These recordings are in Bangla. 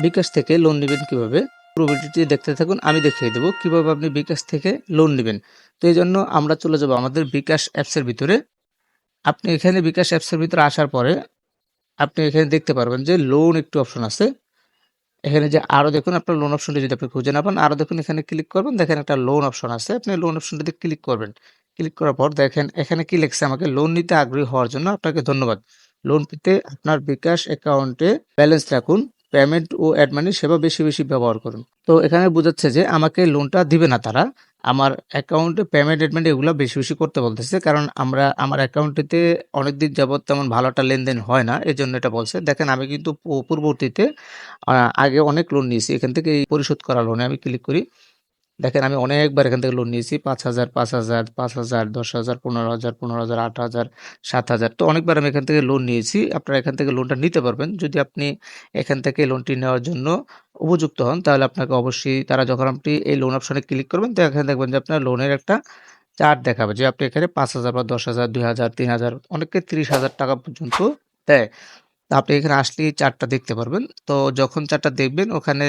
বিকাশ থেকে লোন নিবেন কিভাবে? পুরো ভিডিওটি দেখতে থাকুন। আমি দেখিয়ে দেব কিভাবে আপনি বিকাশ থেকে লোন নিবেন। তো এইজন্য আমরা চলে যাব আমাদের বিকাশ অ্যাপসের ভিতরে। আপনি এখানে বিকাশ অ্যাপসের ভিতরে আসার পরে আপনি এখানে দেখতে পারবেন যে লোন একটি অপশন আছে। এখানে যে আরো দেখুন আপনার লোন অপশনটি যদি আপনি খুঁজে না পান, আরো দেখুন এখানে ক্লিক করবেন। দেখেন একটা লোন অপশন আছে। আপনি লোন অপশনটিতে ক্লিক করবেন। ক্লিক করার পর দেখেন এখানে কি লেখছে, আমাকে লোন নিতে আগ্রহী হওয়ার জন্য আপনাকে ধন্যবাদ। লোন পেতে আপনার বিকাশ অ্যাকাউন্টে ব্যালেন্স রাখুন। পেমেন্ট ও অ্যাড মানি সেবা বেশি ব্যবহার করুন। তো এখানে বোঝাচ্ছে যে আমাকে লোনটা দিবে না তারা। আমার অ্যাকাউন্টে পেমেন্ট এড মানি এগুলা বেশি করতে বলতেছে। কারণ আমার অ্যাকাউন্টেতে অনেকদিন যাবৎ তেমন ভালো একটা লেনদেন হয় না। এজন্য এটা বলছে। দেখেন আমি কিন্তু পূর্ববর্তীতে আ আগে অনেক লোন নিয়েছি। এখান থেকে এই পরিশোধ করা লোনে আমি ক্লিক করি। দেখেন আমি অনেকবার এখান থেকে লোন নিয়েছি। ৫,০০০, ৫,০০০, ৫,০০০, ১০,০০০, ১৫,০০০, ১৫,০০০, ৮,০০০, ৭,০০০ তো অনেকবার আমি এখান থেকে লোন নিয়েছি। আপনারা এখান থেকে লোনটা নিতে পারবেন। যদি আপনি এখান থেকে লোনটি নেওয়ার জন্য উপযুক্ত হন, তাহলে আপনাকে অবশ্যই তারা যখন আপনি এই লোন অপশনে ক্লিক করবেন, তো এখানে দেখবেন যে আপনার লোনের একটা চার্ট দেখাবে যে আপনি এখানে ৫,০০০ বা ১০,০০০, ২,০০০, ৩,০০০ অনেকে ৳৩০,০০০ পর্যন্ত দেয়। তো আপনি এখানে আসলেই চার্টটা দেখতে পারবেন। তো যখন চার্টটা দেখবেন ওখানে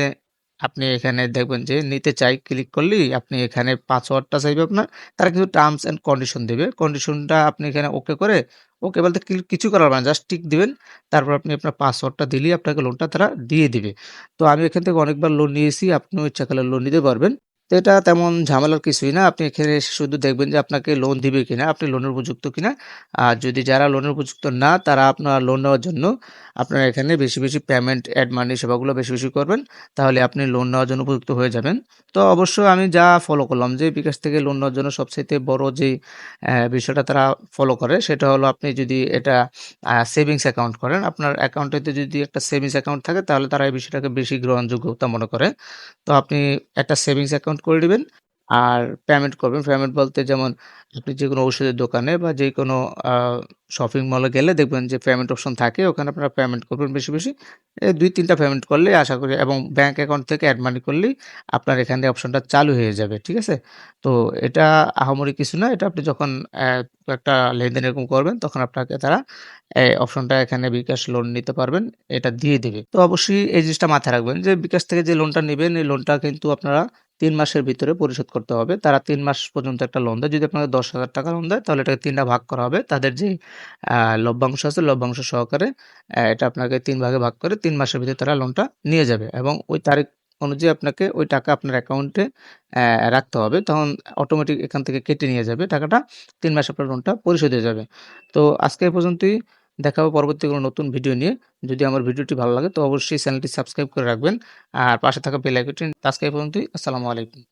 আপনি এখানে দেখবেন যে নিতে চাই ক্লিক করলেই আপনি এখানে পাসওয়ার্ডটা চাইবে আপনার। তারা কিছু টার্মস অ্যান্ড কন্ডিশন দিবে। কন্ডিশনটা আপনি এখানে ওকে করে ওকে বলতে কিছু করার মানে জাস্ট টিক দিবেন। তারপর আপনি আপনার পাসওয়ার্ডটা দিলেই আপনাকে লোনটা তারা দিয়ে দিবে। তো আমি এখান থেকে অনেকবার লোন নিয়েছি। আপনিও ইচ্ছা করলে লোন নিতে পারবেন। তো এটা তেমন ঝামেলার কিছুই না। আপনি এখানে এসে শুধু দেখবেন যে আপনাকে লোন দিবে কিনা, আপনি লোনের উপযুক্ত কিনা। আর যদি যারা লোনের উপযুক্ত না তারা আপনার লোন নেওয়ার জন্য আপনারা এখানে বেশি পেমেন্ট অ্যাড মানি সেবাগুলো বেশি করবেন। তাহলে আপনি লোন নেওয়ার জন্য উপযুক্ত হয়ে যাবেন। তো অবশ্যই আমি যা ফলো করলাম যে বিকাশ থেকে লোন নেওয়ার জন্য সবচাইতে বড় যেই বিষয়টা তারা ফলো করে সেটা হলো আপনি যদি এটা সেভিংস অ্যাকাউন্ট করেন, আপনার অ্যাকাউন্টেতে যদি একটা সেভিংস অ্যাকাউন্ট থাকে তাহলে তারা এই বিষয়টাকে বেশি গ্রহণযোগ্যতা মনে করে। তো আপনি একটা সেভিংস অ্যাকাউন্ট করে দিবেন। আর পেমেন্ট করবেন। পেমেন্ট বলতে যেমন আপনি যেকোনো ওষুধের দোকানে বা যেকোনো আ শপিং মলে গেলে দেখবেন যে পেমেন্ট অপশন থাকে। ওখানে আপনারা পেমেন্ট করবেন বেশি। ২-৩ টা পেমেন্ট করলেই আশা করি এবং ব্যাংক অ্যাকাউন্ট থেকে এড মানি করলেই আপনার এখানে অপশনটা চালু হয়ে যাবে। ঠিক আছে? তো এটা আহামরি কিছু না। এটা আপনি যখন একটা লেনদেন এরকম করবেন তখন আপনাকে তারা অপশনটা এখানে বিকাশ লোন নিতে পারবেন। এটা দিয়ে দিবে। তো অবশ্যই এই জিনিসটা মাথায় রাখবেন যে বিকাশ থেকে যে লোনটা নিবেন এই লোনটা কিন্তু আপনারা ৩ মাসের ভিতরে পরিশোধ করতে হবে। তারা ৩ মাস পর্যন্ত একটা লোন দেয়। যদি আপনাকে ৳১০,০০০ লোন দেয় তাহলে এটাকে ৩ টা ভাগ করা হবে। তাদের যেই লভ্যাংশ আছে লভ্যাংশ সহকারে এটা আপনাকে ৩ ভাগে ভাগ করে ৩ মাসের ভিতরে তারা লোনটা নিয়ে যাবে এবং ওই তারিখ অনুযায়ী আপনাকে ওই টাকা আপনার অ্যাকাউন্টে রাখতে হবে। তখন অটোমেটিক এখান থেকে কেটে নিয়ে যাবে টাকাটা। ৩ মাসে আপনার লোনটা পরিশোধ হয়ে যাবে। তো আজকে এ পর্যন্তই। দেখা হবে পরবর্তী কোনো নতুন ভিডিও নিয়ে। যদি আমার ভিডিওটি ভালো লাগে তো অবশ্যই চ্যানেলটি সাবস্ক্রাইব করে রাখবেন। আর পাশে থাকা বেল আইকনটি আজকে এই পর্যন্তই। আসসালামু আলাইকুম।